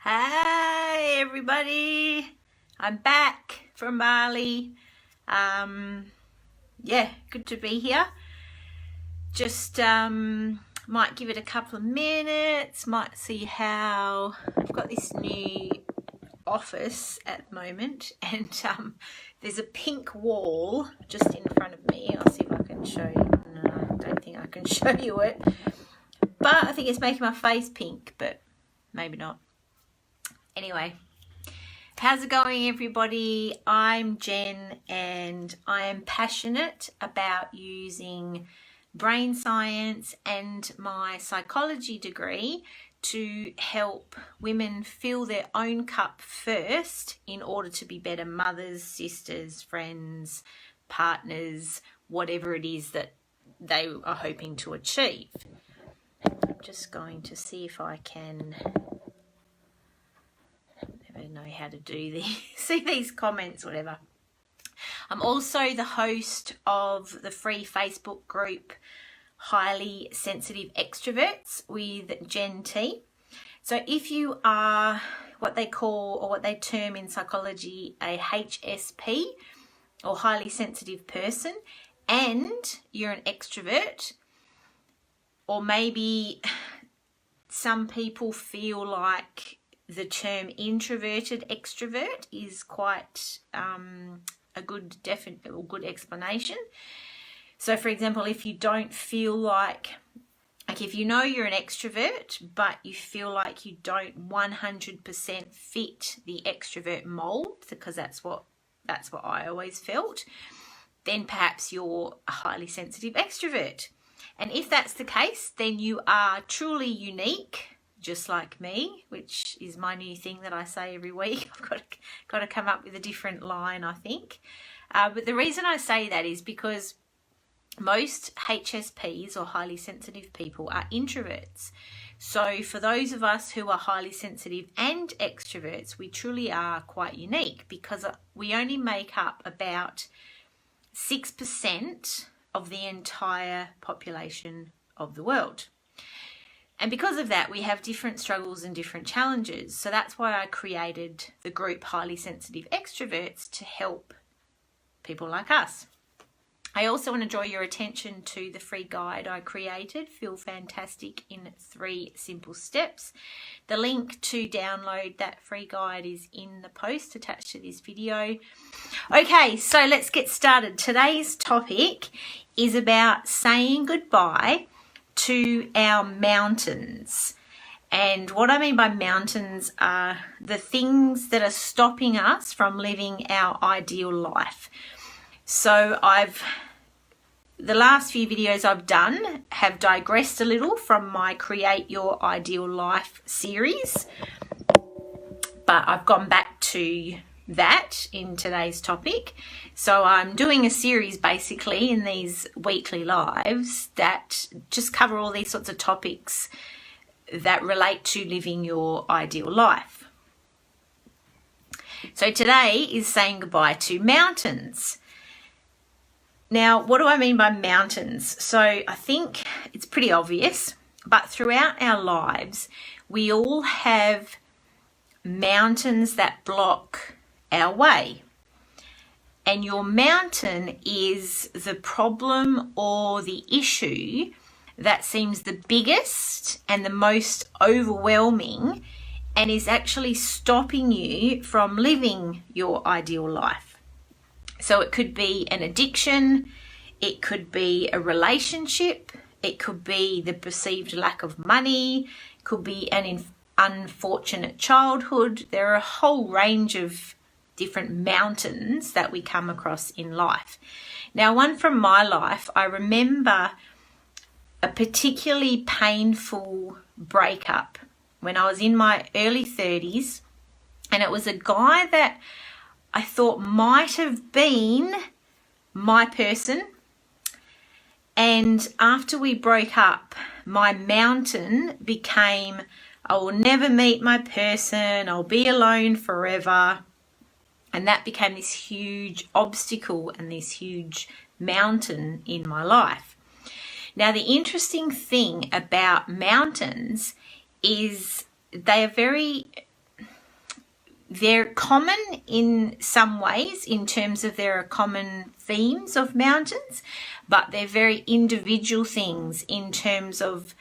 Hey everybody, I'm back from Bali. Yeah, good to be here. Just might give it a couple of minutes, might see how I've got this new office at the moment, and there's a pink wall just in front of me. I'll see if I can show you. No, I don't think I can show you it, but I think it's making my face pink, but maybe not. Anyway, how's it going, everybody? I'm Jen, and I am passionate about using brain science and my psychology degree to help women fill their own cup first in order to be better mothers, sisters, friends, partners, whatever it is that they are hoping to achieve. I'm just going to see if I can know how to do these, see these comments, whatever. I'm also the host of the free Facebook group Highly Sensitive Extroverts with Jen T. So if you are what they call, or what they term in psychology, a HSP or highly sensitive person, and you're an extrovert, or maybe some people feel like the term introverted extrovert is quite a good explanation. So for example, if you don't feel like if you know you're an extrovert, but you feel like you don't 100% fit the extrovert mold, because that's what I always felt, then perhaps you're a highly sensitive extrovert. And if that's the case, then you are truly unique, just like me, which is my new thing that I say every week. I've got to come up with a different line, I think. But the reason I say that is because most HSPs, or highly sensitive people, are introverts. So for those of us who are highly sensitive and extroverts, we truly are quite unique, because we only make up about 6% of the entire population of the world. And because of that, we have different struggles and different challenges. So that's why I created the group Highly Sensitive Extroverts, to help people like us. I also want to draw your attention to the free guide I created, Feel Fantastic in 3 Simple Steps. The link to download that free guide is in the post attached to this video. Okay, so let's get started. Today's topic is about saying goodbye to our mountains. And what I mean by mountains are the things that are stopping us from living our ideal life. So the last few videos I've done have digressed a little from my Create Your Ideal Life series, but I've gone back to that in today's topic. So I'm doing a series basically in these weekly lives that just cover all these sorts of topics that relate to living your ideal life. So today is saying goodbye to mountains. Now, what do I mean by mountains? So I think it's pretty obvious, but throughout our lives, we all have mountains that block our way. And your mountain is the problem or the issue that seems the biggest and the most overwhelming, and is actually stopping you from living your ideal life. So it could be an addiction, it could be a relationship, it could be the perceived lack of money, it could be an unfortunate childhood. There are a whole range of different mountains that we come across in life. Now, one from my life, I remember a particularly painful breakup when I was in my early 30s, and it was a guy that I thought might have been my person. And after we broke up, my mountain became, I will never meet my person, I'll be alone forever. And that became this huge obstacle and this huge mountain in my life. Now, the interesting thing about mountains is they are very they're common in some ways in terms of there are common themes of mountains, but they're very individual things in terms of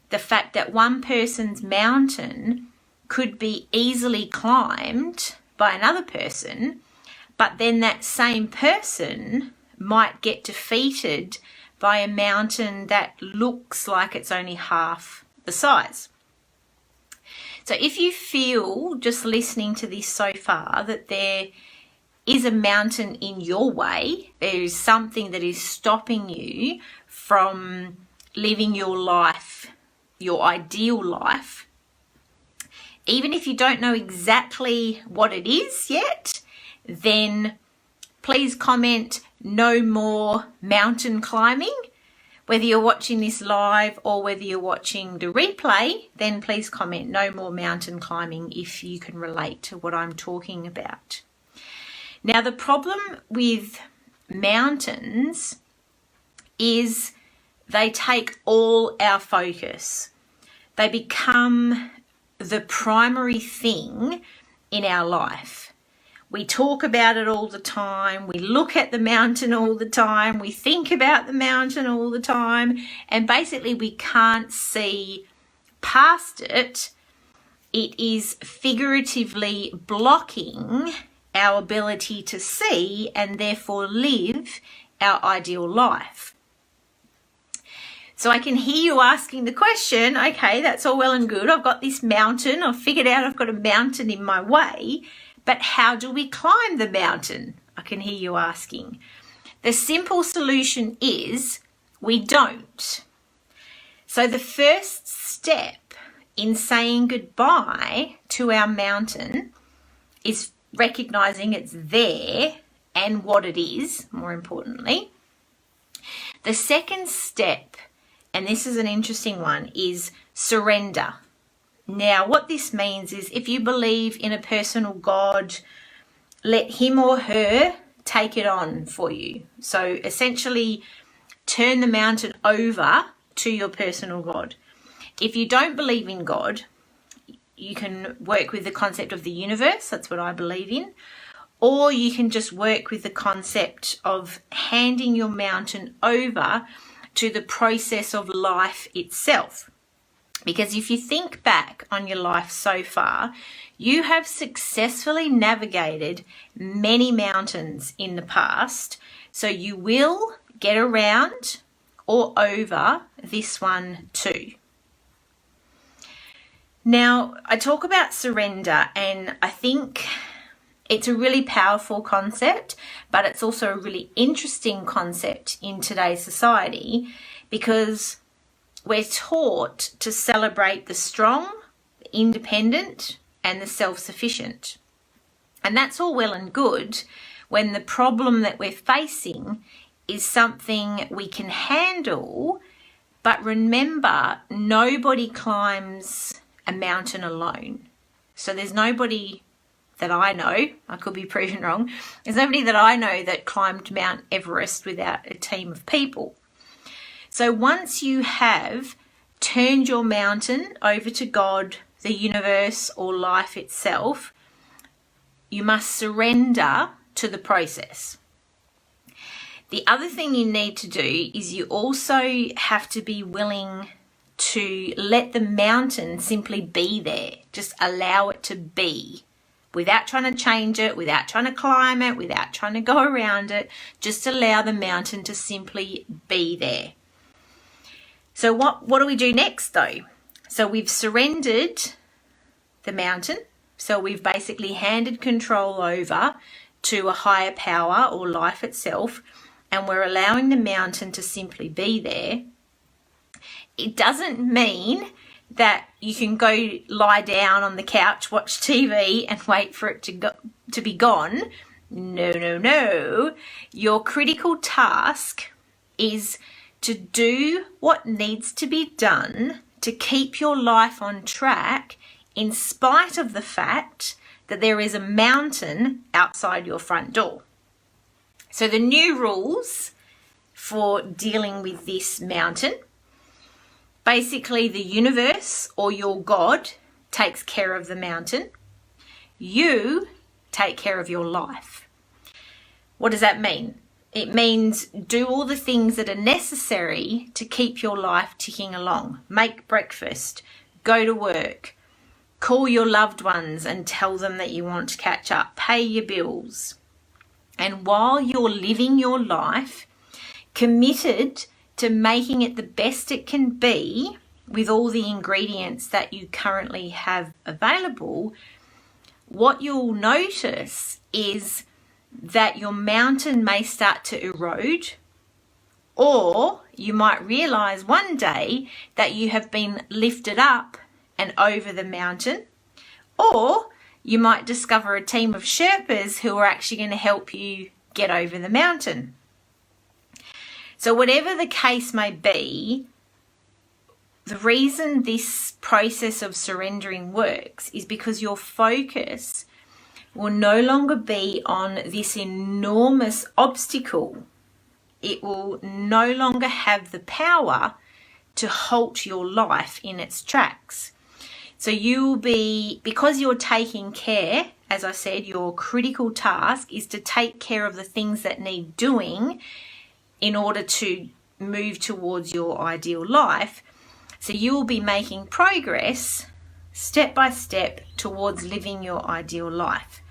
the fact that one person's mountain could be easily climbed by another person, but then that same person might get defeated by a mountain that looks like it's only half the size. So if you feel, just listening to this so far, that there is a mountain in your way, there is something that is stopping you from living your life, your ideal life, even if you don't know exactly what it is yet, then please comment no more mountain climbing. Whether you're watching this live or whether you're watching the replay, then please comment no more mountain climbing if you can relate to what I'm talking about. Now, the problem with mountains is they take all our focus. They become the primary thing in our life. We talk about it all the time. We look at the mountain all the time. We think about the mountain all the time. And basically we can't see past it. It is figuratively blocking our ability to see and therefore live our ideal life. So I can hear you asking the question, okay, that's all well and good. I've got this mountain. I've figured out I've got a mountain in my way. But how do we climb the mountain? I can hear you asking. The simple solution is we don't. So the first step in saying goodbye to our mountain is recognizing it's there and what it is, more importantly. The second step, and this is an interesting one, is surrender. Now, what this means is if you believe in a personal God, let him or her take it on for you. So essentially, turn the mountain over to your personal God. If you don't believe in God, you can work with the concept of the universe. That's what I believe in. Or you can just work with the concept of handing your mountain over to the process of life itself. Because if you think back on your life so far, you have successfully navigated many mountains in the past. So you will get around or over this one too. Now, I talk about surrender, and I think it's a really powerful concept, but it's also a really interesting concept in today's society because we're taught to celebrate the strong, the independent, and the self-sufficient. And that's all well and good when the problem that we're facing is something we can handle. But remember, nobody climbs a mountain alone. So there's nobody that I know, I could be proven wrong, there's nobody that I know that climbed Mount Everest without a team of people. So once you have turned your mountain over to God, the universe, or life itself, you must surrender to the process. The other thing you need to do is you also have to be willing to let the mountain simply be there. Just allow it to be without trying to change it, without trying to climb it, without trying to go around it. Just allow the mountain to simply be there. So what do we do next though? So we've surrendered the mountain. So we've basically handed control over to a higher power or life itself, and we're allowing the mountain to simply be there. It doesn't mean that you can go lie down on the couch, watch TV and wait for it to be gone. No. Your critical task is to do what needs to be done to keep your life on track in spite of the fact that there is a mountain outside your front door. So the new rules for dealing with this mountain, basically the universe or your God takes care of the mountain. you take care of your life. What does that mean? It means do all the things that are necessary to keep your life ticking along. Make breakfast, go to work, call your loved ones and tell them that you want to catch up, pay your bills. And while you're living your life, committed to making it the best it can be with all the ingredients that you currently have available, what you'll notice is that your mountain may start to erode, or you might realize one day that you have been lifted up and over the mountain, or you might discover a team of Sherpas who are actually going to help you get over the mountain. So whatever the case may be, the reason this process of surrendering works is because your focus will no longer be on this enormous obstacle. It will no longer have the power to halt your life in its tracks. So you will be, because you're taking care, as I said, your critical task is to take care of the things that need doing in order to move towards your ideal life. So you will be making progress step by step towards living your ideal life.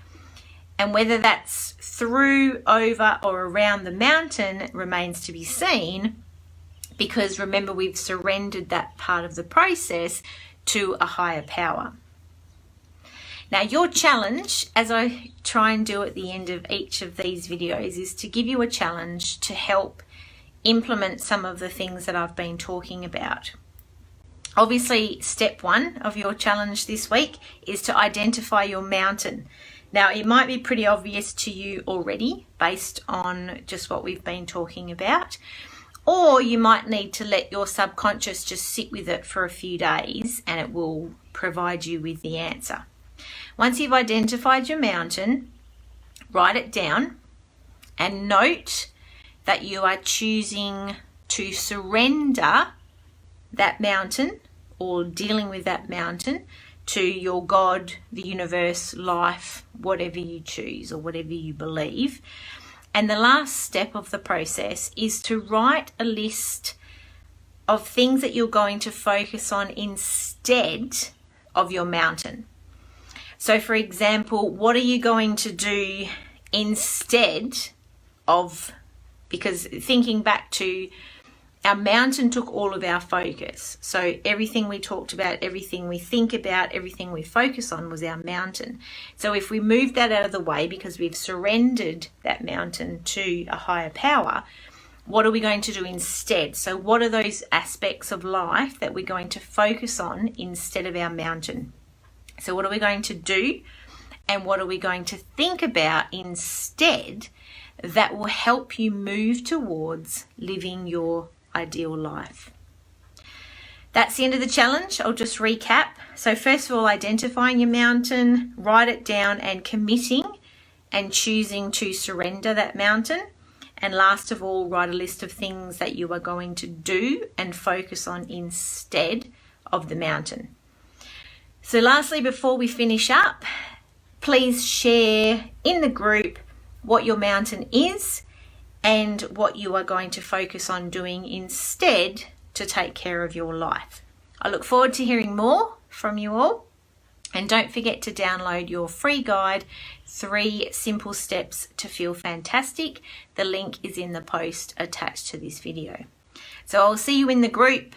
And whether that's through, over, or around the mountain remains to be seen, because remember, we've surrendered that part of the process to a higher power. Now, your challenge, as I try and do at the end of each of these videos, is to give you a challenge to help implement some of the things that I've been talking about. Obviously, step one of your challenge this week is to identify your mountain. Now, it might be pretty obvious to you already based on just what we've been talking about, or you might need to let your subconscious just sit with it for a few days and it will provide you with the answer. Once you've identified your mountain, write it down and note that you are choosing to surrender that mountain or dealing with that mountain to your God, the universe, life, whatever you choose or whatever you believe. And the last step of the process is to write a list of things that you're going to focus on instead of your mountain. So for example, what are you going to do instead of, because thinking back to our mountain took all of our focus. So everything we talked about, everything we think about, everything we focus on was our mountain. So if we move that out of the way because we've surrendered that mountain to a higher power, what are we going to do instead? So what are those aspects of life that we're going to focus on instead of our mountain? So what are we going to do and what are we going to think about instead that will help you move towards living your ideal life? That's the end of the challenge. I'll just recap. So first of all, identifying your mountain, write it down and committing and choosing to surrender that mountain. And last of all, write a list of things that you are going to do and focus on instead of the mountain. So lastly, before we finish up, please share in the group what your mountain is and what you are going to focus on doing instead to take care of your life. I look forward to hearing more from you all. And don't forget to download your free guide, 3 Simple Steps to Feel Fantastic. The link is in the post attached to this video. So I'll see you in the group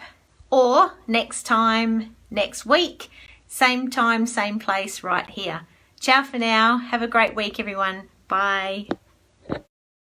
or next time, next week, same time, same place right here. Ciao for now. Have a great week, everyone. Bye.